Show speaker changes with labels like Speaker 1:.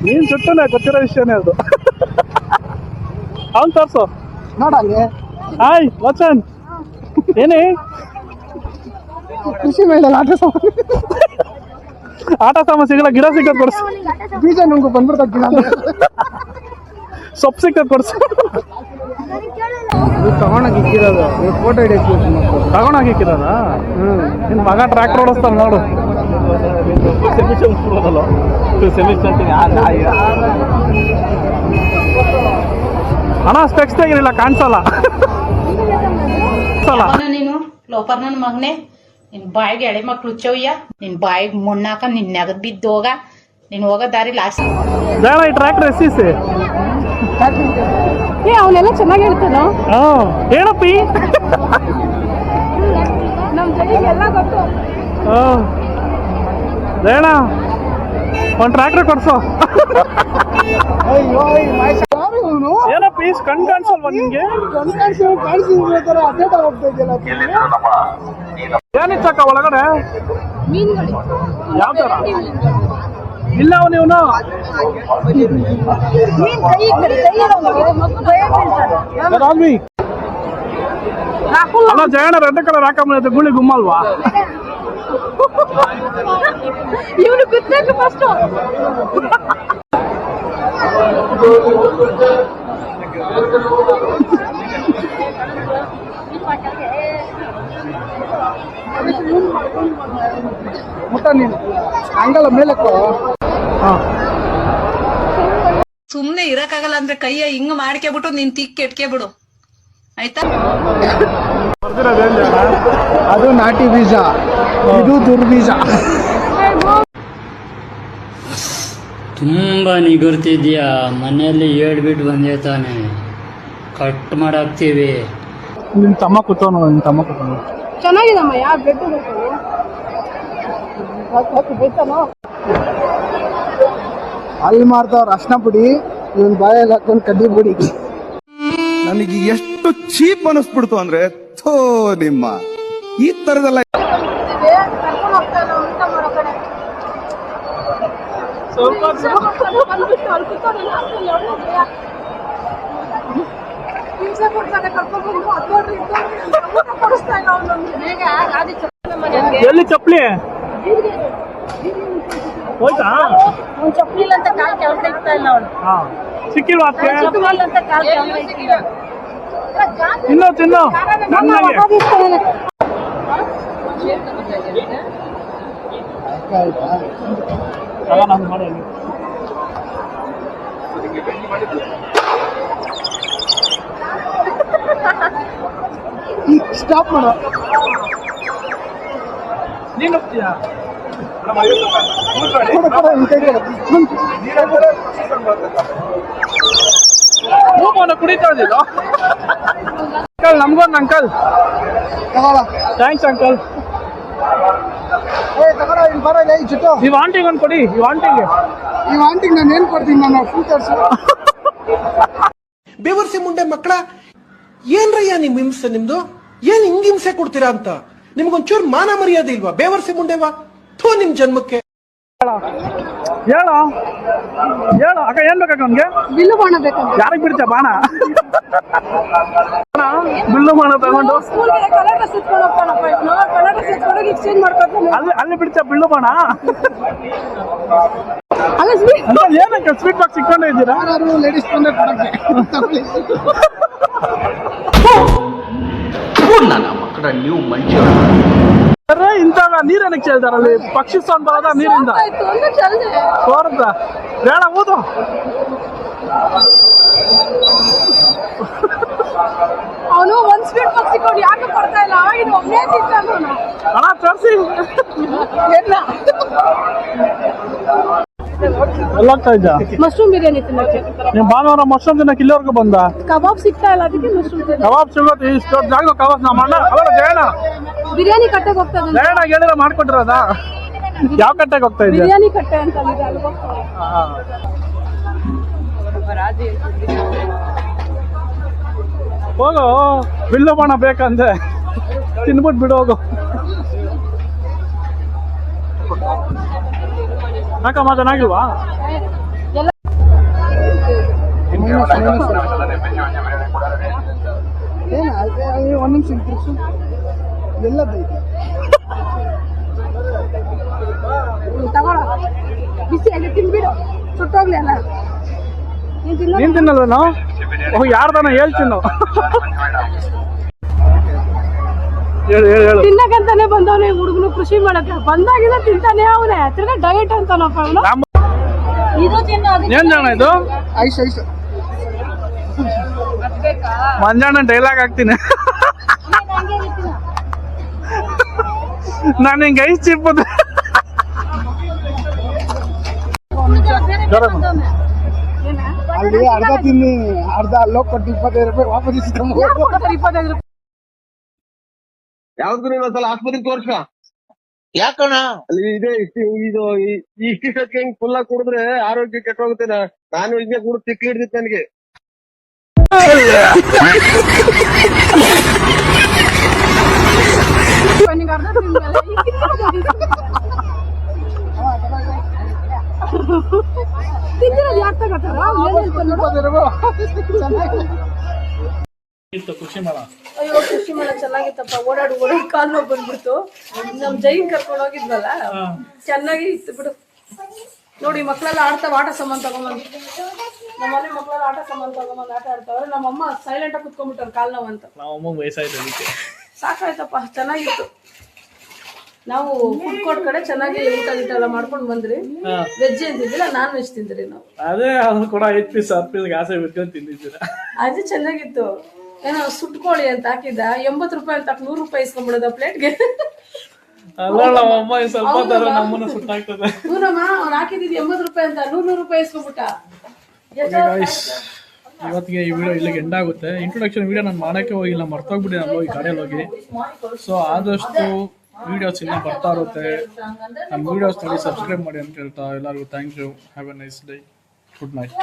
Speaker 1: ನೀನ್ ಸುತ್ತನೆ ಗೊತ್ತಿರೋ ವಿಷಯನೇ ಅದು. ಅವ್ನು ತೋರ್ಸು
Speaker 2: ನೋಡಂಗೆ.
Speaker 1: ಹಾಯ್ ವಚನ್ ಏನೇ
Speaker 2: ಕೃಷಿ ಮೇಳ
Speaker 1: ಆಟ ಸಾಮಾನು ಸಿಗಲ್ಲ, ಗಿಡ ಸಿಕ್ಕದ್ ಕೊಡ್ಸು.
Speaker 2: ಬೀಜ ನಮ್ಗೆ ಬಂದ್ಬಿಡ್ತದೆ ಗಿಡ.
Speaker 1: ಸೊಪ್ಪು ಸಿಕ್ಕದ್ ಕೊಡ್ಸು.
Speaker 2: ತಗೊಂಡಾಗ ಇಕ್ಕಿರೋದು ಫೋಟೋ ಹಿಡಿಯಕ್ಕೆ ಯೂಸ್ ಮಾಡ್ತಾರೆ.
Speaker 1: ತಗೊಂಡೋಗಿ ಇಕ್ಕಿರೋದಾ? ನಿನ್ ಮಗ ಟ್ರ್ಯಾಕ್ಟರ್ ಓಡಿಸ್ತಾನ ನೋಡು. ಅಣ್ಣ ಸ್ಪೆಕ್ಸ್ ತೆಗಿರಿಲ್ಲ, ಕಾಣಿಸಲ್ಲ.
Speaker 3: ನೀನು ಲೋಪರ್ ನನ್ನ ಮಗನೆ, ನಿನ್ ಬಾಯಿಗೆ ಎಳೆ ಮಕ್ಳು ಹುಚ್ಚವ್ಯ, ನಿನ್ ಬಾಯಿಗೆ ಮಣ್ಣಾಕ ನಿನ್ ನೆಗದ್ ಬಿದ್ದೋಗ, ನೀನ್ ಹೋಗೋ ದಾರಿ ಲಾಸ್ಟ್.
Speaker 1: ಬೇಡ ಈ ಟ್ರ್ಯಾಕ್ಟರ್ ಎಸ್ಸಿ.
Speaker 4: ಅವನೆಲ್ಲ ಚೆನ್ನಾಗಿ ಹೇಳ್ತಾನೋ.
Speaker 1: ಹೇಳಪ್ಪಿ.
Speaker 4: ನಮ್ ಜನಿಗೆಲ್ಲ ಗೊತ್ತು.
Speaker 1: ಬೇಡ ಒಂದ್ ಟ್ರ್ಯಾಕ್ಟರ್ ಕೊಡ್ಸೋ. ಏನಪ್ಪ ಈ ಕಣ್ ಕಾಣಿಸಲ್ವಾ ನಿನ್ಗೆ? ಏನಿಚ್ಚಕ್ಕ ಒಳಗಡೆ
Speaker 4: ಮೀನುಗಳು
Speaker 1: ಯಾವ ತರ ಇಲ್ಲ ನೀವನು ಅಲ್ಲ ಜಯಣ್ಣ ರೆಡ್ ಕಲರ್ ಹಾಕೊಂಬ ಗುಳಿ ಗುಮ್ಮಲ್ವಾ?
Speaker 4: ಇವನು ಬಿತ್ತಬೇಕು ಫಸ್ಟ್.
Speaker 2: ಮುಟ್ಟ ನೀನು ಹಂಗಲ್ಲ ಮೇಲಕ್ಕೋ.
Speaker 5: ಸುಮ್ನೆ ಇರಕ್ಕಾಗಲ್ಲ ಅಂದ್ರೆ ಕೈಯ ಹಿಂಗ್ ಮಾಡ್ಕೆಬಿಟ್ಟು ನೀನ್ ತಿಕ್ ಕೆಟ್ಕೆ ಬಿಡು ಆಯ್ತಾ.
Speaker 2: ಅದು ನಾಟಿ ಬೀಜ, ಇದು ದುರ್ಬೀಜ.
Speaker 6: ತುಂಬ ನಿಗುರ್ತಿದ್ಯಾ, ಮನೆಯಲ್ಲಿ ಹೇಳ್ಬಿಟ್ಟು ಬಂದೇ ತಾನೆ, ಕಟ್ ಮಾಡಾಕ್ತೀವಿ.
Speaker 1: ನಿನ್ ತಮ್ಮ ಕೂತವನು, ನಿನ್ ತಮ್ಮ ಕೂತವನು
Speaker 4: ಚೆನ್ನಾಗಿದಮ್ಮ. ಯಾರು ಬೆಟ್ಟು ಬೇಯ್ತಾನೋ
Speaker 2: ಅಲ್ಲಿ ಮಾರ್ತಾವ್ರ ಅರ್ಶನ ಪುಡಿ, ಇವನ್ ಬಾಯಲ್ಲಿ ಹಾಕೊಂಡ್ ಕಡ್ಡಿ ಪುಡಿ.
Speaker 7: ನನಗೆ ಎಷ್ಟು ಚೀಪ್ ಅನಿಸ್ಬಿಡ್ತು ಅಂದ್ರೆ, ಥೋ ನಿಮ್ಮ ಈ ತರದೆಲ್ಲ
Speaker 4: ಕರ್ಕೊಂಡು ಹೋಗ್ತಾನೋ ಊಟ ಮಾಡೋ ಕಡೆ. ಬಂದ್ಬಿಟ್ಟು ಅಲ್ಲಿ ಕೂತ್ಕೊಂಡಿಲ್ಲ, ಅಲ್ಲಿ ಒಳ್ಳೆ ಭಯ. ಹಿಂಸೆ ಕೊಡ್ತಾನೆ, ಕರ್ಕೊಂಡ್ಬಂದು ಅದ್ ನೋಡ್ರಿ ಇದ್ ನೋಡ್ರಿ ಅಂತ ಊಟ ಕೊಡಿಸ್ತಾ ಇಲ್ಲ ಅವ್ನು ನಮ್ಗೆ. ಬೇಗ ಗಾಡಿ
Speaker 1: ಎಲ್ಲಿ ಚಪ್ಪಲಿ ಹೋಯ್ತಾ?
Speaker 4: ಅವ್ನು ಚಪ್ಪಲಿಲ್ಲ ಅಂತ ಕಾಲ್ ಕೆಲಸ ಇಡ್ತಾ ಇಲ್ಲ ಅವನು.
Speaker 1: ಸಿಕ್ಕಿಲ್ವಾ ಅದಕ್ಕೆ?
Speaker 4: ಚಪ್ಪಲಿಲ್ಲ ಅಂತ ಕಾಲ್ ಕೆಲಸ ಇಟ್ಟಿಲ್ಲ.
Speaker 1: ತಿನ್ನೋ ತಿನ್ನೋ ನನಗೆ.
Speaker 2: ಸ್ಟಾಪ್ ಮಾಡೋ.
Speaker 1: ನೀನು ಹೋಗ್ತೀಯಾ? ಕುಡಿತಾ ಇದ್ದಿಲ್ಲ ಅಂಕಲ್, ನಮ್ಗೊಂದು ಅಂಕಲ್. Thanks uncle.
Speaker 2: ಈ
Speaker 1: ಆಂಟಿಗೆ ಒಂದು ಕೊಡಿ. ಈ
Speaker 2: ಆಂಟಿಗೆ ನಾನು ಏನ್ ಕೊಡ್ತೀನಿ, ನಾನು ಫುಲ್ ತೋರಿಸಿ.
Speaker 8: ಬೇವರ್ಸಿ ಮುಂಡೆ ಮಕ್ಕಳ, ಏನ್ರಯ್ಯ ನಿಮ್ ಹಿಂಸೆ? ನಿಮ್ದು ಏನ್ ಹಿಂಗ್ ಹಿಂಸೆ ಕೊಡ್ತೀರಾ ಅಂತ ನಿಮ್ಗೊಂಚೂರು ಮಾನ ಮರ್ಯಾದೆ ಇಲ್ವಾ? ಬೇವರ್ಸಿ ಮುಂಡೆವಾ ಥೋ ನಿಮ್ ಜನ್ಮಕ್ಕೆ.
Speaker 1: ಹೇಳು ಹೇಳು ಅಕ್ಕ, ಏನ್ ಬೇಕಾಗ ಅವ್ನಿಗೆ?
Speaker 4: ಬಿಲ್ಲು ಬಾಣ ಬೇಕಂತ.
Speaker 1: ಯಾರಿಗೆ ಬಿಡ್ತೀಯ ಬಾಣ? ಬಿಲ್ಲು ಬಾಣ ತಗೊಂಡು
Speaker 4: ಸ್ಕೂಲ್ಗೆ ಕಲರ್ ಡ್ರೆಸ್ ಇಟ್ಕೊಂಡು ಹೋಗ್ತಾನಪ್ಪ ಇವನು. ಕಲರ್ ಡ್ರೆಸ್ ಇಟ್ಕೊಂಡು ಎಕ್ಸ್ಚೇಂಜ್ ಮಾಡ್ಕೊತಾನೆ.
Speaker 1: ಅಲ್ಲಿ ಬಿಡ್ತೀಯ ಬಿಲ್ಲು ಬಾಣ?
Speaker 4: ಅಲ್ಲ
Speaker 1: ಏನಕ್ಕೆ ಸ್ವೀಟ್ ಬಾಕ್ಸ್ ಇಟ್ಕೊಂಡೇ ಇದ್ದೀರಾ?
Speaker 2: ಲೇಡೀಸ್ ಬಂದ್ರೆ ಕೊಡಕ್ಕೆ
Speaker 8: ಮಕ್ಕಳ ನೀವು ಮಂಚ
Speaker 1: ಇಂತಾಗ ನೀರೇನಕ್ಕೆ ಕೇಳ್ತಾರಲ್ಲಿ? ಪಕ್ಷಿ ಸೌಂಡ್ ಬರೋದ ನೀರಿಂದ ತೋರ್ದ ಬೇಡ ಊದು.
Speaker 4: ಅವನು ಒಂದ್ ಸ್ವೀಟ್ ಬಾಕ್ಸ್ ಇಟ್ಕೊಂಡು ಯಾಕೆ ಕೊಡ್ತಾ ಇಲ್ಲ? ಇದು ಒಮ್ಮೆ ತಿಂತಾನು
Speaker 1: ಅಣ್ಣ ತೋರಿಸಿ. ಎಲ್ಲಾಗ್ತಾ ಇದ್ದ
Speaker 4: ಮಶ್ರೂಮ್ ಬಿರಿಯಾನಿ ತಿನ್ನಕ್ಕೆ.
Speaker 1: ನೀವು ಭಾನುವಾರ ಮಶ್ರೂಮ್ ತಿನ್ನಕ್ಕೆ ಇಲ್ಲಿವರೆಗೂ ಬಂದ?
Speaker 4: ಕಬಾಬ್ ಸಿಗ್ತಾ ಇಲ್ಲ, ಅದಕ್ಕೆ ಮಶ್ರೂಮ್
Speaker 1: ಕಬಾಬ್ ಸಿಗೋದು ಇಷ್ಟು ದೊಡ್ಡ ಜಾಗ ಕಬಾಬ್ ನಮ್ಮ ಅಣ್ಣ ಅವರ ಜಯಣ್ಣ
Speaker 4: ಬಿರಿಯಾನಿ ಕಟ್ಟೆಗೆ ಹೋಗ್ತಾ ಇದ್ದಾನೆ.
Speaker 1: ಜಯಣ್ಣ ಹೇಳಿದ್ರೆ ಮಾಡ್ಕೊಟ್ಟಿರೋದ? ಯಾವ ಕಟ್ಟೆಗೆ ಹೋಗ್ತಾ ಇದ್ದೆ?
Speaker 4: ಬಿರಿಯಾನಿ ಕಟ್ಟೆ ಅಂತ ಇದೆ, ಅಲ್ಲಿ ಹೋಗ್ತಾರೆ.
Speaker 1: ಹೋಗು, ಬಿಲ್ಲು ಬಾಣ ಬೇಕಂದ್ರೆ ತಿನ್ಬಿಟ್ಟು ಬಿಡು ಹೋಗು. ಯಾಕಮ್ಮ ಚೆನ್ನಾಗಿಲ್ವಾ?
Speaker 2: ಏನ ಒಂದ್ ನಿಮಿಷ ತಿರ್ಸು ಎಲ್ಲದೈತೆ
Speaker 4: ತಗೊಳ ಬಿಸಿ ಆಗಿ ತಿನ್ಬಿಡು ಸುಟ್ಟೋಗ್ಲಿ ಅಲ್ಲ
Speaker 1: ನೀನ್ ತಿನ್ನಲ್ವೇನೋ? ಓಹ್ ಯಾರ್ದಾನ ಹೇಳ್ತೀನಿ ನಾವು. ಹೇಳು ಹೇಳು ಹೇಳು.
Speaker 4: ತಿನ್ನಕಂತಾನೆ ಬಂದವನೇ ಹುಡುಗನು ಕೃಷಿ ಮಾಡಕ್ಕೆ ಬಂದಾಗಿಂದ ತಿಂತಾನೆ ಅವನೇ ತಿರ್ಗಾ ಡಯಟ್ ಅಂತಾನಪ್ಪ ಅವನು. ಇದು ತಿನ್ನು
Speaker 1: ಏನ್ ಜಾಣ ಇದು?
Speaker 2: ಐಸ್ ಐಸ್
Speaker 1: ಮಂಜಾಣ ಡೈಲಾಗ್ ಹಾಕ್ತೀನಿ. ನಾನು ಹಿಂಗೆ ಐಸ್ ಚಿಪ್ಪದು.
Speaker 2: ಅಲ್ಲಿ ಅರ್ಧ ತಿನ್ನಿ, ಅರ್ಧ ಅಲ್ಲೋ ಕೊಟ್ಟು 25 ರೂಪಾಯಿ ವಾಪಸ್ ಇಸ್ಕೊಂಡ್
Speaker 4: 25 ರೂಪಾಯಿ
Speaker 9: ಯಾವ್ದು ಇನ್ನೊಂದ್ಸಲ ಆಸ್ಪತ್ರೆಗೆ ತೋರ್ಸ. ಯಾಕಣ್ಣ ಅಲ್ಲಿ ಇದೆ ಇದು ಇಷ್ಟಿಷ್ಟಕ್ಕೆ ಹಿಂಗ್ ಫುಲ್ ಆಗಿ ಕುಡಿದ್ರೆ ಆರೋಗ್ಯ ಕೆಟ್ಟೋಗುತ್ತೆ. ನಾನು ಹಿಂಗೆ ಕುಡಿದು ತಿಕ್ಕಿ ಹಿಡ್ದಿತ್ತು ನನಗೆ.
Speaker 4: ತಿಂದಿರೋದು ಯಾಕೆ ತಗೋತಾರ?
Speaker 1: ಖುಷಿ ಮಾಡ.
Speaker 4: ಅಯ್ಯೋ ಕೃಷಿ ಮೇಳ ಚೆನ್ನಾಗಿತ್ತಪ್ಪ. ಓಡಾಡಿ ಕಾಲ್ ನೋವು ಬಂದ್ಬಿಡ್ತು. ನಮ್ ಜೈನ್ ಕರ್ಕೊಂಡು ಹೋಗಿದ್ವಲ್ಲ, ಚೆನ್ನಾಗಿ ಇತ್ತು ಬಿಡು. ನೋಡಿ ಮಕ್ಳೆಲ್ಲ ಆಡ್ತಾವ, ಆಟ ಸಾಮಾನ್ ತಗೊಂಬಂದು. ನಮ್ಮ ಮನೆ ಮಕ್ಳೆಲ್ಲ ಆಟ ಸಾಮಾನ್ ತಗೊಂಬಂದು ಆಟ ಆಡ್ತಾವ್ರೆ. ನಮ್ಮಮ್ಮ ಸೈಲೆಂಟ್ ಆಗಿ ಕುತ್ಕೊಂಡ್ಬಿಟ್ಟಾರ ಕಾಲ್ ನೋವು ಅಂತ.
Speaker 1: ನಾವಮ್ಮ ವಯಸ್ಸಾಯ್ತು ಅದಕ್ಕೆ.
Speaker 4: ಸಾಕಾಯ್ತಪ್ಪ, ಚೆನ್ನಾಗಿತ್ತು. ನಾವು ಫುಡ್ ಕೋರ್ಟ್ ಕಡೆ ಚೆನ್ನಾಗಿ ಊಟ ಗೀಟ ಎಲ್ಲ ಮಾಡ್ಕೊಂಡು ಬಂದ್ರಿ. ವೆಜ್ ತಿಂದಿಲ್ಲ, ನಾನ್ ವೆಜ್ ತಿಂದ್ರಿ ನಾವು.
Speaker 1: ಅದೇ ಅವ್ನು ಕೂಡ 5 ಪೀಸ್ 10 ಪೀಸ್ ಆಸೆ ಬಿಟ್ಕೊಂಡು ತಿಂದಿದ್ದೀರಾ.
Speaker 4: ಅದು ಚೆನ್ನಾಗಿತ್ತು. ಏನೋ ಸುಟ್ಕೋಳಿ ಅಂತ ಹಾಕಿದ್ದ 80 ರೂಪಾಯಿ ಅಂತ 100 ರೂಪಾಯಿ ಇಸ್ಕೊಂಡ್ಬಿಡೋದ ಪ್ಲೇಟ್ಗೆ.
Speaker 1: ಅಲ್ಲ ನಮ್ಮಮ್ಮ ಸ್ವಲ್ಪ ತರ ನಮ್ಮನ್ನ ಸುಟ್ಟಾಗ್ತದೆ.
Speaker 4: ನೂರಮ್ಮ ಅವ್ನು ಹಾಕಿದ್ದು 80 ರೂಪಾಯಿ ಅಂತ 100 ರೂಪಾಯಿ ಇಸ್ಕೊಂಡ್ಬಿಟ್ಟ.
Speaker 1: ಇವತ್ತಿಗೆ ಈ ವಿಡಿಯೋ ಇಲ್ಲಿಗೆ ಎಂಡ್ ಆಗುತ್ತೆ. ಇಂಟ್ರೊಡಕ್ಷನ್ ವಿಡಿಯೋ ನಾನು ಮಾಡಕ್ಕೆ ಹೋಗಿಲ್ಲ, ಮರ್ತೋಗ್ಬಿಟ್ಟೆ ನಾನು ಹೋಗಿ ಗಾಡಿಯಲ್ಲಿ ಹೋಗಿ. ಸೊ ಆದಷ್ಟು ವಿಡಿಯೋಸ್ ಇನ್ನ ಬರ್ತಾ ಇರುತ್ತೆ. ನಮ್ಮ ವಿಡಿಯೋಸ್ ನೋಡಿ ಸಬ್ಸ್ಕ್ರೈಬ್ ಮಾಡಿ ಅಂತ ಹೇಳ್ತಾ ಎಲ್ಲರಿಗೂ thank you. Have a nice day. Good night.